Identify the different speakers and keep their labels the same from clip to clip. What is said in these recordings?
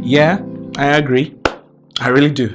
Speaker 1: Yeah, I agree. I really do.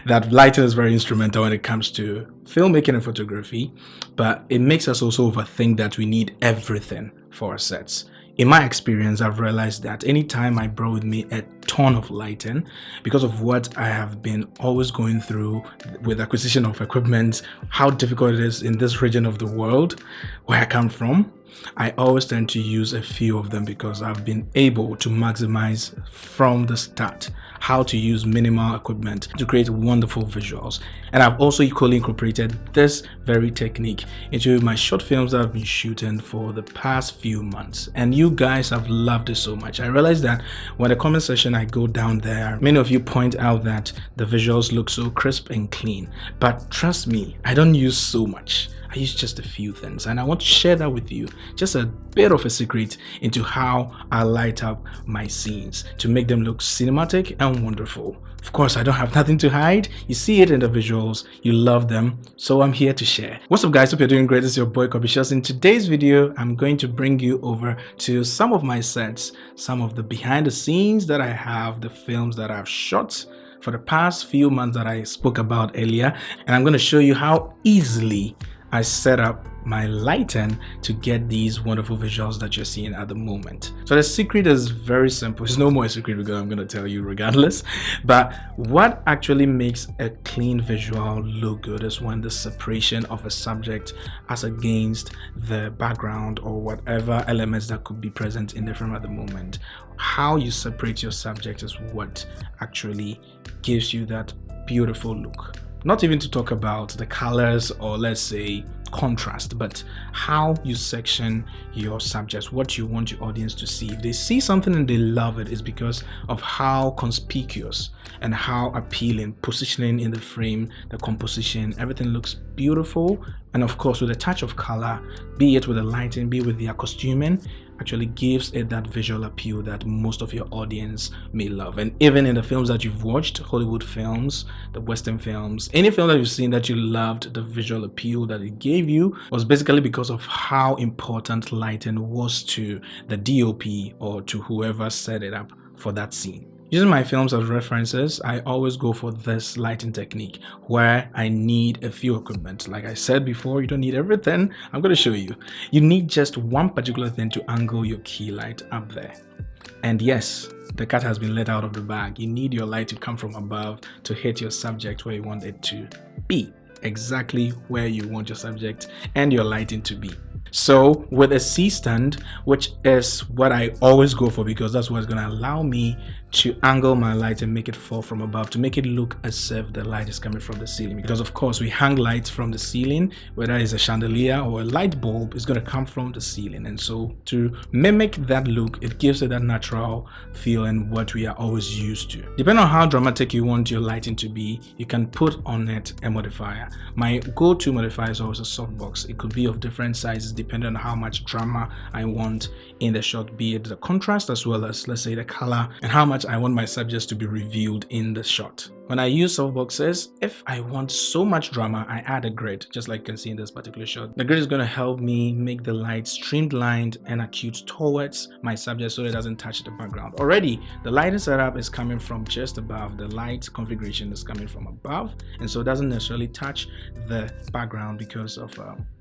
Speaker 1: That lighting is very instrumental when it comes to filmmaking and photography, but it makes us also overthink that we need everything for our sets. In my experience, I've realized that anytime I brought with me a ton of lighting, because of what I have been always going through with acquisition of equipment, how difficult it is in this region of the world where I come from, I always tend to use a few of them because I've been able to maximize from the start how to use minimal equipment to create wonderful visuals. And I've also equally incorporated this very technique into my short films that I've been shooting for the past few months. And you guys have loved it so much. I realized that when the comment section I go down there, many of you point out that the visuals look so crisp and clean. But trust me, I don't use so much. I use just a few things, and I want to share that with you, just a bit of a secret into how I light up my scenes to make them look cinematic and wonderful. Of course, I don't have nothing to hide. You see it in the visuals, you love them, so I'm here to share. What's up guys, hope you're doing great. It's your boy Kobishos. In today's video, I'm going to bring you over to some of my sets, some of the behind the scenes that I have, the films that I've shot for the past few months that I spoke about earlier, and I'm going to show you how easily I set up my lighting to get these wonderful visuals that you're seeing at the moment. So the secret is very simple. It's no more a secret because I'm going to tell you regardless. But what actually makes a clean visual look good is when the separation of a subject as against the background or whatever elements that could be present in the frame at the moment. How you separate your subject is what actually gives you that beautiful look. Not even to talk about the colors or let's say contrast, but how you section your subjects, what you want your audience to see. If they see something and they love it, it's because of how conspicuous and how appealing, positioning in the frame, the composition, everything looks beautiful. And of course, with a touch of color, be it with the lighting, be it with their costuming, actually gives it that visual appeal that most of your audience may love. And even in the films that you've watched, Hollywood films, the Western films, any film that you've seen that you loved, the visual appeal that it gave you was basically because of how important lighting was to the DOP or to whoever set it up for that scene. Using my films as references, I always go for this lighting technique where I need a few equipment. Like I said before, you don't need everything. I'm going to show you. You need just one particular thing to angle your key light up there. And yes, the cat has been let out of the bag. You need your light to come from above to hit your subject where you want it to be. Exactly where you want your subject and your lighting to be. So with a C stand, which is what I always go for because that's what's going to allow me to angle my light and make it fall from above, to make it look as if the light is coming from the ceiling. Because of course we hang lights from the ceiling, whether it's a chandelier or a light bulb, is going to come from the ceiling. And so to mimic that look, it gives it that natural feel and what we are always used to. Depending on how dramatic you want your lighting to be, you can put on it a modifier. My go-to modifier is always a softbox. It could be of different sizes depending on how much drama I want in the shot, be it the contrast as well as, let's say, the color and how much I want my subjects to be revealed in the shot. When I use softboxes, if I want so much drama, I add a grid, just like you can see in this particular shot. The grid is going to help me make the light streamlined and acute towards my subject so it doesn't touch the background. Already, the lighting setup is coming from just above. The light configuration is coming from above, and so it doesn't necessarily touch the background because of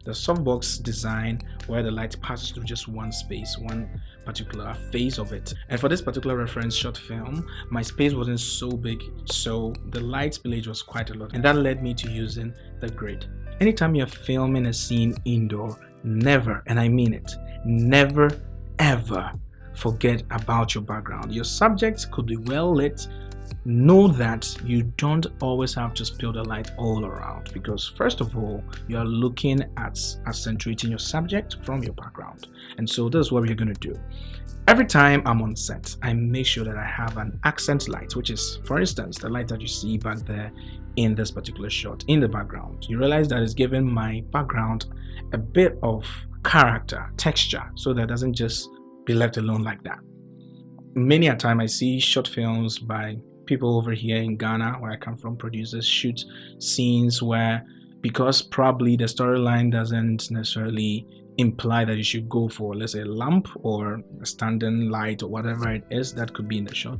Speaker 1: the softbox design where the light passes through just one space, one particular phase of it. And for this particular reference short film, my space wasn't so big, so the light spillage was quite a lot, and that led me to using the grid. Anytime you're filming a scene indoor, never, and I mean it, never ever forget about your background. Your subject could be well lit. Know that you don't always have to spill the light all around, because first of all, you are looking at accentuating your subject from your background. And so this is what we're going to do. Every time I'm on set, I make sure that I have an accent light, which is, for instance, the light that you see back there in this particular shot in the background. You realize that it's giving my background a bit of character, texture, so that it doesn't just be left alone like that. Many a time I see short films by people over here in Ghana, where I come from, producers shoot scenes where, because probably the storyline doesn't necessarily imply that you should go for, let's say, a lamp or a standing light or whatever it is that could be in the shot,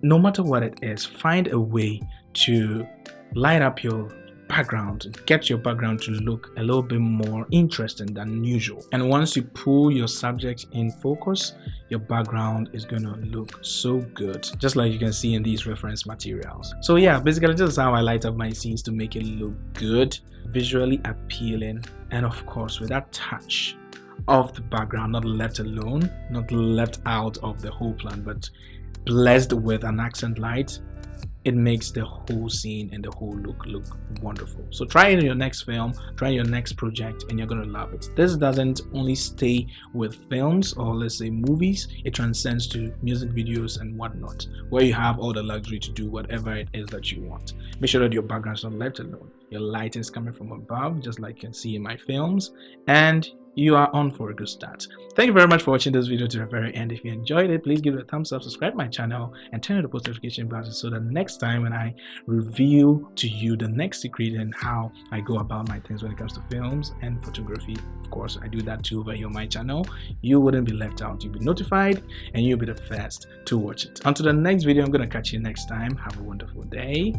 Speaker 1: no matter what it is, find a way to light up your background, get your background to look a little bit more interesting than usual. And once you pull your subject in focus, your background is going to look so good, just like you can see in these reference materials. So yeah, basically this is how I light up my scenes to make it look good, visually appealing, and of course with that touch of the background, not left alone, not left out of the whole plan, but blessed with an accent light. It makes the whole scene and the whole look wonderful. So try it in your next film, try your next project, and you're gonna love it. This doesn't only stay with films or let's say movies, it transcends to music videos and whatnot, where you have all the luxury to do whatever it is that you want. Make sure that your background is not left alone. Your light is coming from above, just like you can see in my films, and you are on for a good start. Thank you very much for watching this video to the very end. If you enjoyed it, please give it a thumbs up, subscribe to my channel, and turn on the post notification button so that next time when I reveal to you the next secret and how I go about my things when it comes to films and photography, of course I do that too over here on my channel, you wouldn't be left out. You'll be notified and you'll be the first to watch it. Until the next video, I'm going to catch you next time. Have a wonderful day.